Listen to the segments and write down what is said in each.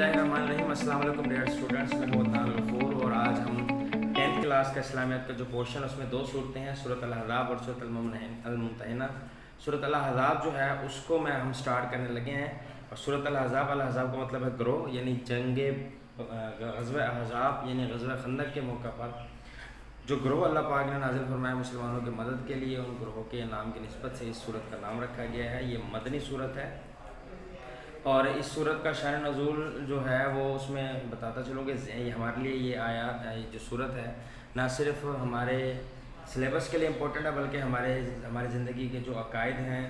बिस्मिल्लाहिर्रहमानिर्रहीम। अस्सलाम वालेकुम डियर स्टूडेंट्स, मैं हूं अदनान गफूर और आज हम 10th क्लास का इस्लामियत का जो पोर्शन है उसमें दो सूरतें हैं, सूरत अल-अहज़ाब और सूरत अल-मुमतहिना। सूरत अल-अहज़ाब जो है उसको हम स्टार्ट करने लगे हैं। और सूरत अल-अहज़ाब का मतलब है ग्रोह, यानी जंग ग़ज़वा अहज़ाब यानी ग़ज़वा खंदक के मौका पर जो ग्रोह अल्लाह पाक ने नाज़िल फरमाया मुसलमानों की मदद के लिए, उन ग्रोहों के नाम की निस्बत से इस सूरत का नाम रखा गया है। ये मदनी सूरत है और इस सूरत का शान नज़ूल जो है वो उसमें बताता चलूँ कि हमारे लिए ये आयत जो सूरत है ना सिर्फ हमारे सिलेबस के लिए इम्पोर्टेंट है बल्कि हमारे ज़िंदगी के जो अकायद हैं,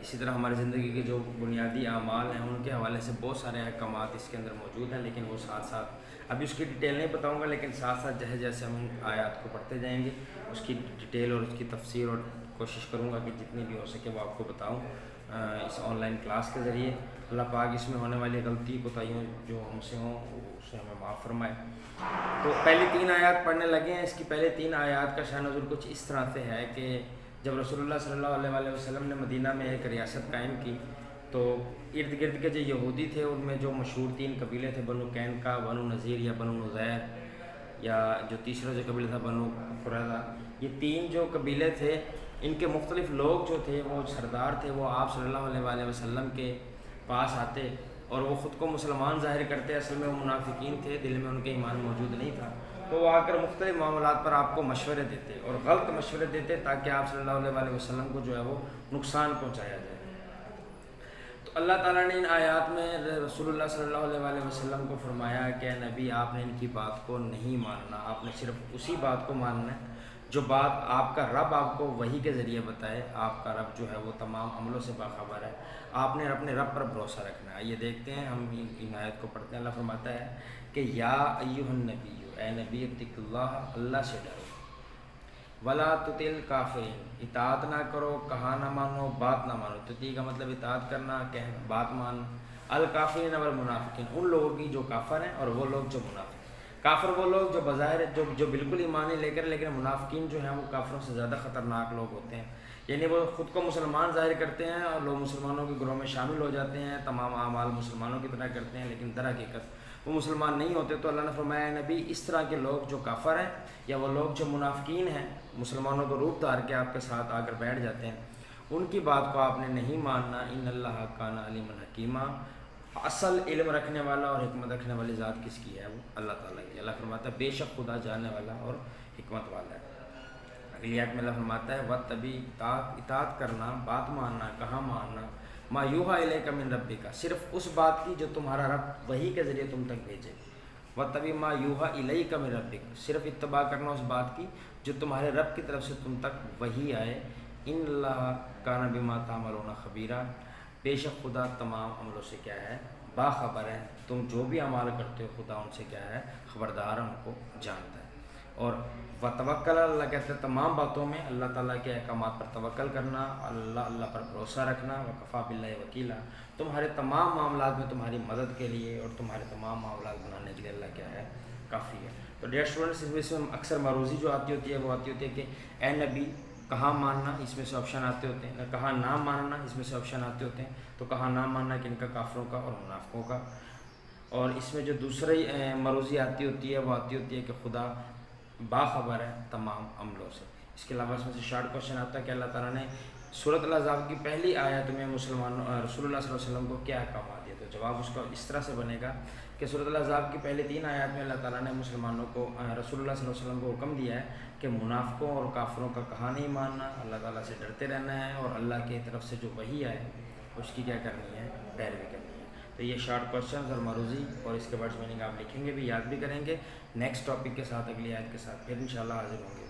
इसी तरह हमारी ज़िंदगी के जो बुनियादी आमाल हैं उनके हवाले से बहुत सारे अहकामात इसके अंदर मौजूद हैं। लेकिन वो साथ साथ अभी उसकी डिटेल नहीं बताऊंगा, लेकिन साथ साथ जैसे जैसे हम आयत को पढ़ते जाएंगे उसकी डिटेल और उसकी तफसीर और कोशिश करूंगा कि जितनी भी हो सके वो आपको बताऊं इस ऑनलाइन क्लास के ज़रिए। अल्लाह पाक इसमें होने वाली गलती कोताहियों जो हमसे हों उसे हमें माफ़ फरमाए। तो पहली 3 आयत पढ़ने लगे हैं। इसकी पहले 3 आयत का शान नज़ूल कुछ इस तरह से है कि जब रसूलुल्लाह सल्लल्लाहु अलैहि वसल्लम ने मदीना में एक रियासत कायम की तो इर्द गिर्द के जो यहूदी थे उनमें जो मशहूर 3 कबीले थे, बनु कैनका, बनु नज़ीर या बनु नुज़ैर, या जो तीसरा जो कबीला था बनु कुरैज़ा, ये 3 जो कबीले थे इनके मुख्तलिफ लोग जो थे वो सरदार थे, वो आप सल्लल्लाहु अलैहि वसल्लम के पास आते और वो ख़ुद को मुसलमान ज़ाहिर करते, असल में वो मुनाफिकीन थे, दिल में उनके ईमान मौजूद नहीं था। तो वो आकर मुख्तलिफ मामलात पर आपको मशवरे देते और गलत मशवरे देते ताकि आप सल्लल्लाहु अलैहि वसल्लम को जो है वो नुकसान पहुँचाया जाए। तो अल्लाह ताला ने इन आयात में रसूलुल्लाह सल्लल्लाहु अलैहि वसल्लम को फरमाया कि नबी आपने इनकी बात को नहीं मानना, आपने सिर्फ उसी बात को मानना है जो बात आपका रब आपको वही के ज़रिए बताए। आपका रब जो है वो तमाम अमलों से बाखबर है, आपने अपने रब पर भरोसा रखना है। ये देखते हैं हम इन आयत को पढ़ते हैं। अल्लाह फरमाता है कि या अय्युहन नबी, ए नबी इत्तिकुल्लाह, अल्लाह से डरो, वला तुतिल काफिरीन, इताअत ना करो, कहा ना मानो, बात ना मानो। तुती का मतलब इताअत करना, कहना, बात मानना। अल काफिरीन वल मुनाफिकीन, उन लोगों की जो काफर हैं और वो लोग जो मुनाफिक। काफर वो लोग जो बज़ाहिर जो बिल्कुल ईमान नहीं लेकर, लेकिन मुनाफिकीन जो हैं वो काफरों से ज़्यादा ख़तरनाक लोग होते हैं। यानी वो ख़ुद को मुसलमान ज़ाहिर करते हैं और लोग मुसलमानों के ग्रोह में शामिल हो जाते हैं, तमाम आमाल मुसलमानों की तरह करते हैं, लेकिन दर हकीकत वो मुसलमान नहीं होते। तो अल्लाह ने फरमाया नबी इस तरह के लोग जो काफर हैं या वो लोग जो मुनाफिकीन हैं, मुसलमानों को रूप धार के आपके साथ आकर बैठ जाते हैं, उनकी बात को आपने नहीं मानना। इन्नल्लाह काना अलीमन हकीमा, असल इल्म रखने वाला और हिकमत रखने वाली ज़ात किसकी है? वो अल्लाह ताला की। अल्लाह फरमाता है बेशक खुदा जानने वाला और हिकमत वाला है। अगली आयत में अल्लाह फरमाता है वत्तबी, इताअत करना, बात मानना, कहाँ मानना, मा यूहा इलैका मिन रब्बिका, सिर्फ उस बात की जो तुम्हारा रब वही के ज़रिए तुम तक भेजे। वत्तबी मा यूहा इलैका मिन रब्बिका, सिर्फ इत्तबा करना उस बात की जो तुम्हारे रब की तरफ से तुम तक वही आए। इन्नल्लाह काना बिमा तामलूना खबीरा, बेशक खुदा तमाम अमलों से क्या है? बाखबर है। तुम जो भी अमाल करते हो खुदा उनसे क्या है? खबरदार, उनको जानता है। और वतवक्कल, अल्लाह कहते हैं तमाम बातों में अल्लाह ताला के अहकामात पर तवक्कल करना, अल्लाह पर भरोसा रखना। वकफ़ा बिल्लाहि वकीला, तुम्हारे तमाम मामलात में तुम्हारी मदद के लिए और तुम्हारे तमाम मामलात बनाने के लिए अल्लाह क्या है? काफ़ी है। तो डियर स्टूडेंट्स, इसमें अक्सर मरूज़ी जो आती होती है वो आती होती है कि ए नबी कहाँ मानना, इसमें से ऑप्शन आते होते हैं, कहाँ नाम मानना, इसमें से ऑप्शन आते होते हैं। तो कहाँ नाम मानना कि इनका काफरों का और मुनाफिकों का। और इसमें जो दूसरी मरूज़ी आती होती है वो आती होती है कि खुदा बाखबर है तमाम अमलों से। इसके अलावा इसमें से शार्ट क्वेश्चन आता है कि अल्लाह ताला ने सूरत अल-अहज़ाब की पहली आयत में मुसलमानों रसूलुल्लाह सल्लल्लाहु अलैहि वसल्लम को क्या अहकाम दिए? तो जवाब उसका इस तरह से बनेगा कि सूरत अल-अहज़ाब की पहली 3 आयत में अल्लाह ताला ने मुसलमानों को रसूलुल्लाह सल्लल्लाहु अलैहि वसल्लम को हुक्म दिया है कि मुनाफिकों और काफरों का कहा नहीं मानना, अल्लाह ताला से डरते रहना है और अल्लाह की तरफ से जो वही आए उसकी क्या करनी है? पैरवी करनी है। तो ये शार्ट क्वेश्चन और मरूज़ी और इसके वर्ड्स मीनिंग आप लिखेंगे भी, याद भी करेंगे। नेक्स्ट टॉपिक के साथ, अगली आयत के साथ फिर इंशाल्लाह हाजिर होंगे।